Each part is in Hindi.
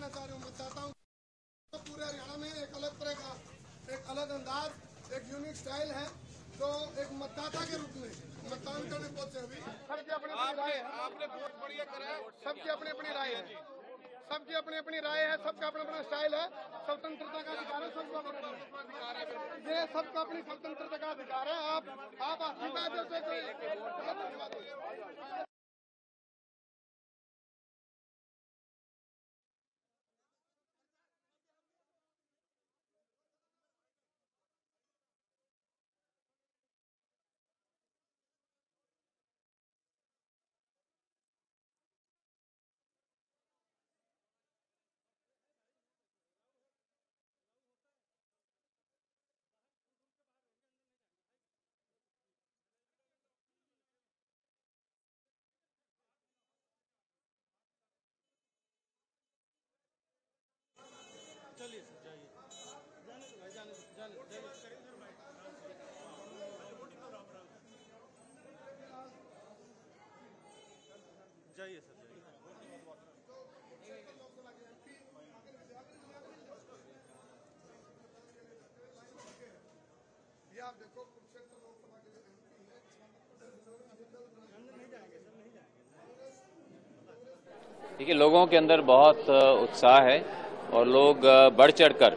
चाह रहे हूँ मतदाताओं को। पूरे हरियाणा में एक अलग तरह का, एक अलग अंदाज, एक यूनिक स्टाइल है जो एक मतदाता के रूप में मतदान करने पहुंचे। अभी सबकी अपनी अपनी राय है, आपने बहुत बढ़िया करा है, सबकी अपनी अपनी राय है, सबकी अपनी अपनी राय है, सबका अपना अपना स्टाइल है। स्वतंत्रता का अधिकार है, सबका अपना अधिकार है, ये सबका अपनी स्वतंत्रता का अधिकार है। आप चलिए सर, जाइए, जाने जाइए सर, जाइए। ये आप देखो कुरुक्षेत्र लोकसभा के लिए नहीं जाएंगे सर, नहीं जाएंगे। देखिए, लोगों के अंदर बहुत उत्साह है और लोग बढ़ चढ़कर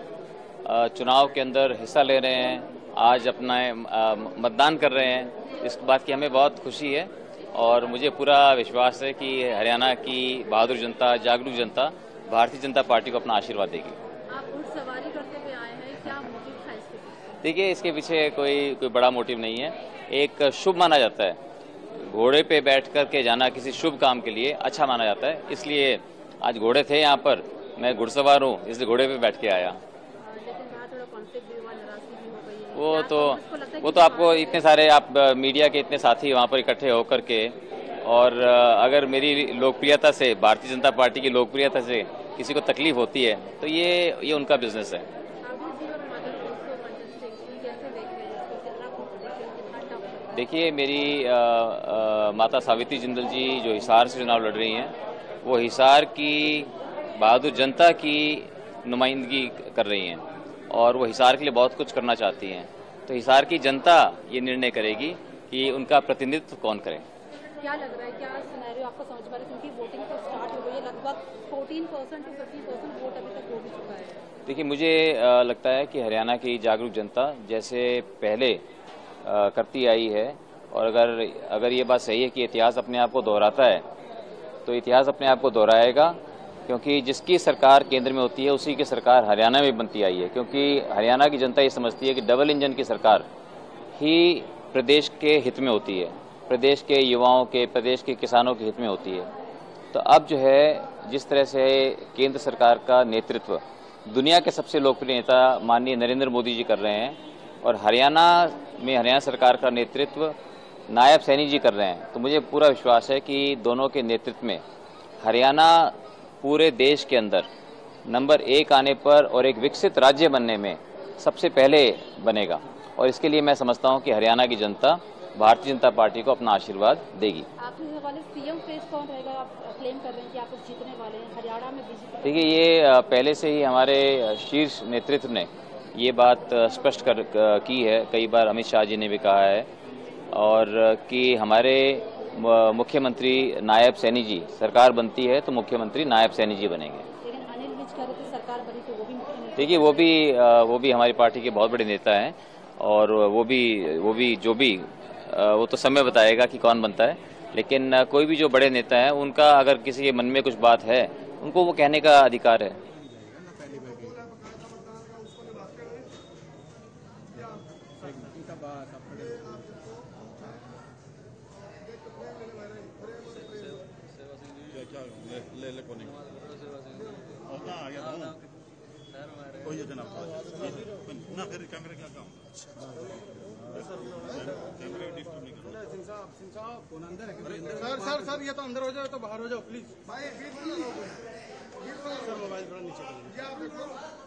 चुनाव के अंदर हिस्सा ले रहे हैं, आज अपना मतदान कर रहे हैं। इस बात की हमें बहुत खुशी है और मुझे पूरा विश्वास है कि हरियाणा की बहादुर जनता, जागरूक जनता भारतीय जनता पार्टी को अपना आशीर्वाद देगी। आप ऊँट सवारी करते हुए आए हैं, क्या मोटिव था इसके पीछे? देखिए, इसके पीछे कोई बड़ा मोटिव नहीं है। एक शुभ माना जाता है, घोड़े पे बैठ कर के जाना किसी शुभ काम के लिए अच्छा माना जाता है, इसलिए आज घोड़े थे यहाँ पर, मैं घुड़सवार हूँ इसलिए घोड़े पे बैठ के आया। लेकिन वहाँ थोड़ा कॉन्फ्लिक्ट भी हुआ, नाराजगी भी हो गई है। वो तो आपको इतने सारे आप मीडिया के इतने साथी वहाँ पर इकट्ठे होकर के, और अगर मेरी लोकप्रियता से, भारतीय जनता पार्टी की लोकप्रियता से किसी को तकलीफ होती है तो ये उनका बिजनेस है। देखिए, मेरी माता सावित्री जिंदल जी जो हिसार से चुनाव लड़ रही हैं, वो हिसार की बहादुर जनता की नुमाइंदगी कर रही हैं और वो हिसार के लिए बहुत कुछ करना चाहती हैं। तो हिसार की जनता ये निर्णय करेगी कि उनका प्रतिनिधित्व कौन करे। क्या लग रहा है, क्या सिनेरियो आपको समझ पा रहा है, क्योंकि वोटिंग तो स्टार्ट हो गई है, लगभग 14% to 50% वोट अभी तक हो भी चुका है। देखिए, मुझे लगता है कि हरियाणा की जागरूक जनता जैसे पहले करती आई है, और अगर ये बात सही है कि इतिहास अपने आप को दोहराता है, तो इतिहास अपने आप को दोहराएगा, क्योंकि जिसकी सरकार केंद्र में होती है उसी की सरकार हरियाणा में बनती आई है। क्योंकि हरियाणा की जनता ये समझती है कि डबल इंजन की सरकार ही प्रदेश के हित में होती है, प्रदेश के युवाओं के, प्रदेश के किसानों के हित में होती है। तो अब जो है, जिस तरह से केंद्र सरकार का नेतृत्व दुनिया के सबसे लोकप्रिय नेता माननीय नरेंद्र मोदी जी कर रहे हैं, और हरियाणा में हरियाणा सरकार का नेतृत्व नायब सैनी जी कर रहे हैं, तो मुझे पूरा विश्वास है कि दोनों के नेतृत्व में हरियाणा पूरे देश के अंदर नंबर 1 आने पर और एक विकसित राज्य बनने में सबसे पहले बनेगा। और इसके लिए मैं समझता हूं कि हरियाणा की जनता भारतीय जनता पार्टी को अपना आशीर्वाद देगी। आपके हवाले सीएम फेस कौन रहेगा? आप क्लेम कर रहे हैं कि आप जीतने वाले हैं हरियाणा में बीजेपी। देखिए, ये पहले से ही हमारे शीर्ष नेतृत्व ने ये बात स्पष्ट की है, कई बार अमित शाह जी ने भी कहा है, और कि हमारे मुख्यमंत्री नायब सैनी जी, सरकार बनती है तो मुख्यमंत्री नायब सैनी जी बनेंगे। लेकिन अनिल विज कह रहे थे सरकार बनी तो वो भी मुख्यमंत्री। देखिए, वो भी हमारी पार्टी के बहुत बड़े नेता हैं, और वो तो समय बताएगा कि कौन बनता है। लेकिन कोई भी जो बड़े नेता हैं, उनका अगर किसी के मन में कुछ बात है, उनको वो कहने का अधिकार है। ले कोने कोई जनाब ना, फिर कैमरे का काम कैमरे डिस्टर्ब नहीं करो। सिंह साहब फोन अंदर है। सर ये तो अंदर हो जाओ, तो बाहर हो जाओ प्लीज। भाई सर मोबाइल थोड़ा नीचे करिए।